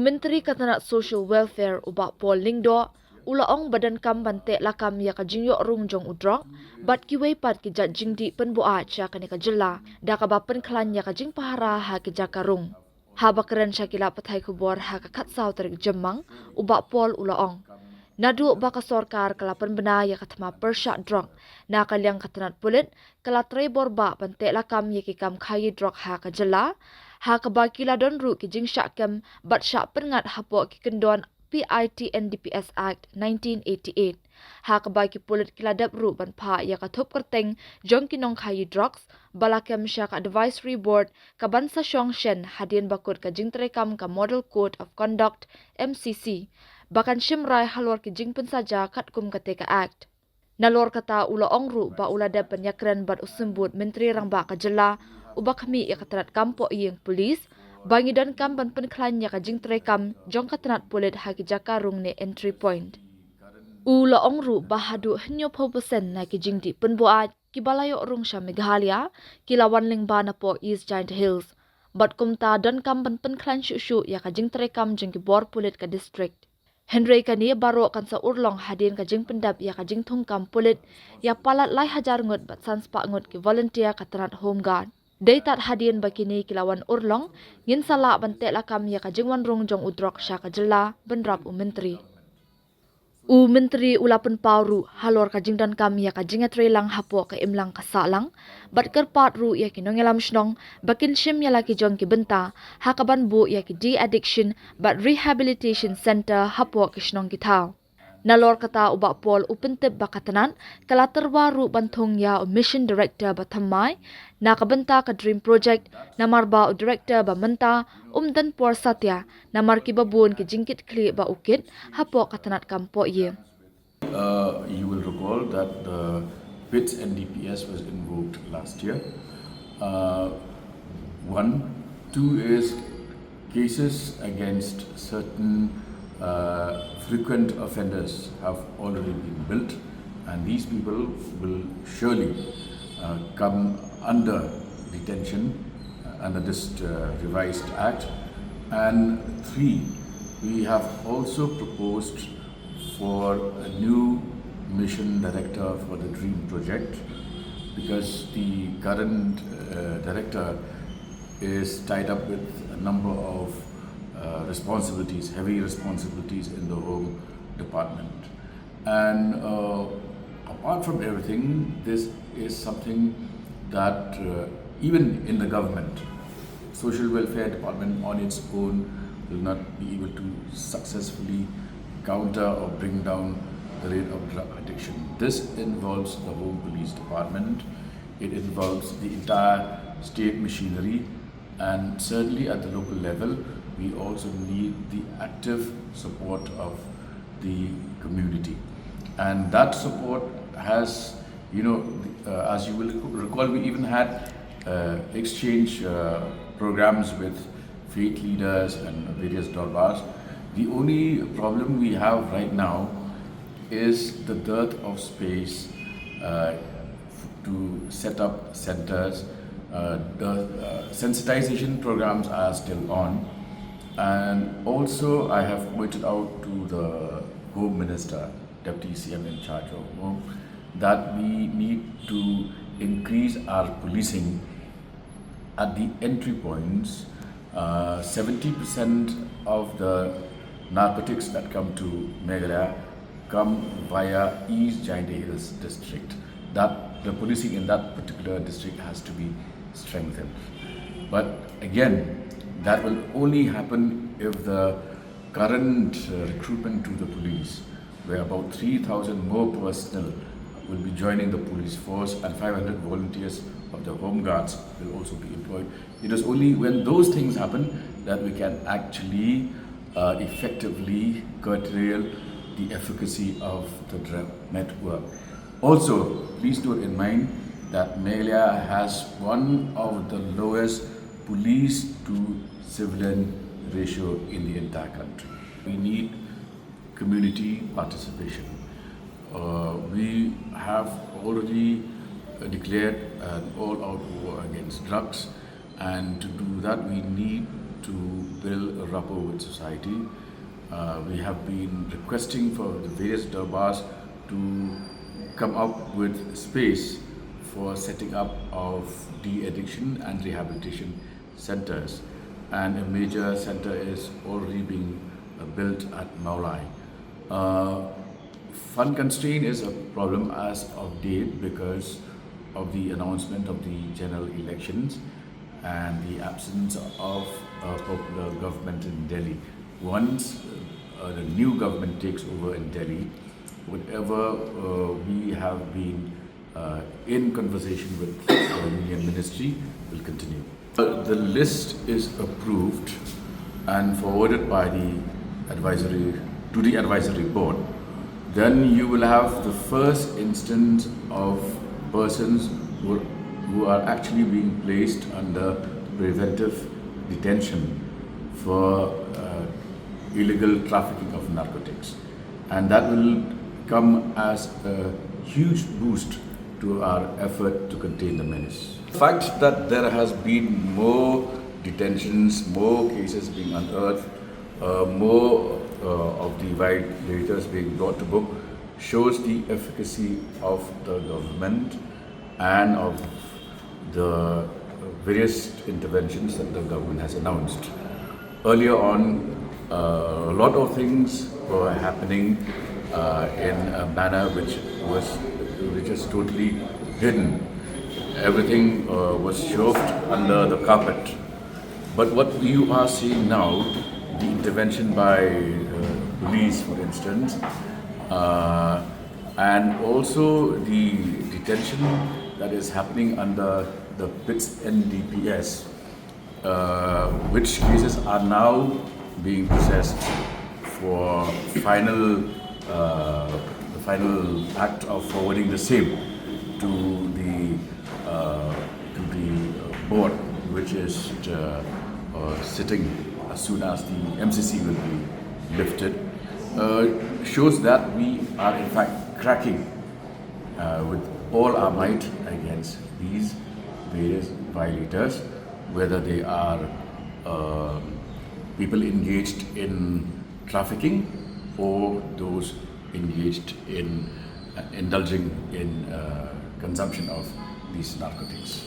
Menteri Katanat Social Welfare ubak Paul Lingdo, ulaong badan kam bante lakam ya ka jingyo rung jong udrok, bat kiway pat ki jat jingdi penboa cha ka ni ka Jylla, da ka bapen klan ya ka jing pahara ha ki jaka rung. Ha bakeren syakila pathai kubor ha ka katsaw tarik jemang, ubak Paul ulaong. Nadu baka sorkar kalapan bena ya katama persyak drok, na kalyang katanat pulit, kala trebor ba bante lakam ya ki kam kayi drok ha ka Jylla, ha kabakila don ru ki jing syakam bat syak pengat hapo ki kendon PITNDPS Act 1988. Ha kabaki pulit kiladap ru ban pa ya katop kerteng jong kinong kayi drugs balakam syak advisory board kabansa syong shen hadien bakut ka jing terekam ka Model Code of Conduct MCC bakan shimrai halor ki jing pensaja katkum kateka act. Nalor kata ula ongru ba ula da penyakran bat usembut menteri rangba ka Jylla ubak kami ya katarat kampo iyeng polis bangi dan kam ban penklan ya ka jing terekam jong katanat pulit ha ki jaka rung ne entry point. Ula ongru bahadu henyo % na ki jing di penboat ki balayo rung sya Meghalaya ki lawan lyngba na po East Giant Hills bat kumta dan kam ban penklan syuk ya ka jing terekam jeng ki bor pulit ka district. Henry kani baro kan sa urlong hadin ka jing pendap ya ka jing Donkam pulit ya palat lai hajar ngut bat sanspa ngut ki volunteer katanat home guard. Daytat hadin bakini kilawan urlong ngin sala bante lakam ya ka jing wan rung jong udrok sya ka Jylla benrap menteri. Menteri ulapan pauru halor ka jing dan kam ya ka jing atrelang hapo ka imlang kasalang bat kerpat ru ya ki nongelam shnong bakin shim ya laki jong ki benta hakaban bu ya ki de-addiction bat rehabilitation center hapo ki shnong ki thau. Nalor kata ubak Paul upentip bakatanan kala terbaru bantung ya mission director batamai na kabenta ka dream project namar ba director ba menta dan por satya namar ki babun ki jingkit kli ba ukit hapo katanat kampo ye. You will recall that the PITS NDPS was invoked last year. One, two is cases against certain frequent offenders have already been built, and these people will surely come under detention under this revised act. And three, we have also proposed for a new mission director for the DREAM project, because the current director is tied up with a number of responsibilities, heavy responsibilities in the home department. And apart from everything, this is something that even in the government, social welfare department on its own will not be able to successfully counter or bring down the rate of drug addiction. This involves the home police department, it involves the entire state machinery, and certainly at the local level we also need the active support of the community. And that support has, as you will recall, we even had exchange programs with faith leaders and various darbars. The only problem we have right now is the dearth of space to set up centers. The sensitization programs are still on. And also I have pointed out to the Home Minister, Deputy CM in charge of Home, that we need to increase our policing at the entry points. 70% of the narcotics that come to Meghalaya come via East Giant Hills district. That the policing in that particular district has to be strengthened. But again, that will only happen if the current recruitment to the police, where about 3,000 more personnel will be joining the police force and 500 volunteers of the home guards will also be employed. It is only when those things happen that we can actually effectively curtail the efficacy of the drug network. Also, please note in mind that Meghalaya has one of the lowest police to civilian ratio in the entire country. We need community participation. We have already declared an all-out war against drugs, and to do that we need to build a rapport with society. We have been requesting for the various darbars to come up with space for setting up of de-addiction and rehabilitation centers, and a major center is already being built at Meghalaya. Fund constraint is a problem as of date because of the announcement of the general elections and the absence of a popular government in Delhi. Once the new government takes over in Delhi, whatever we have been in conversation with the Union Ministry will continue. The list is approved and forwarded by the advisory board. Then you will have the first instance of persons who are actually being placed under preventive detention for illegal trafficking of narcotics, and that will come as a huge boost to our effort to contain the menace. The fact that there has been more detentions, more cases being unearthed, more of the violators being brought to book shows the efficacy of the government and of the various interventions that the government has announced. Earlier on, a lot of things were happening in a manner which is totally hidden. Everything was shoved under the carpet. But what you are seeing now, the intervention by police, for instance, and also the detention that is happening under the PITS NDPS, which cases are now being processed for the final act of forwarding the same to the board, which is sitting as soon as the MCC will be lifted, shows that we are in fact cracking with all our might against these various violators, whether they are people engaged in trafficking or those engaged in indulging in consumption of these narcotics.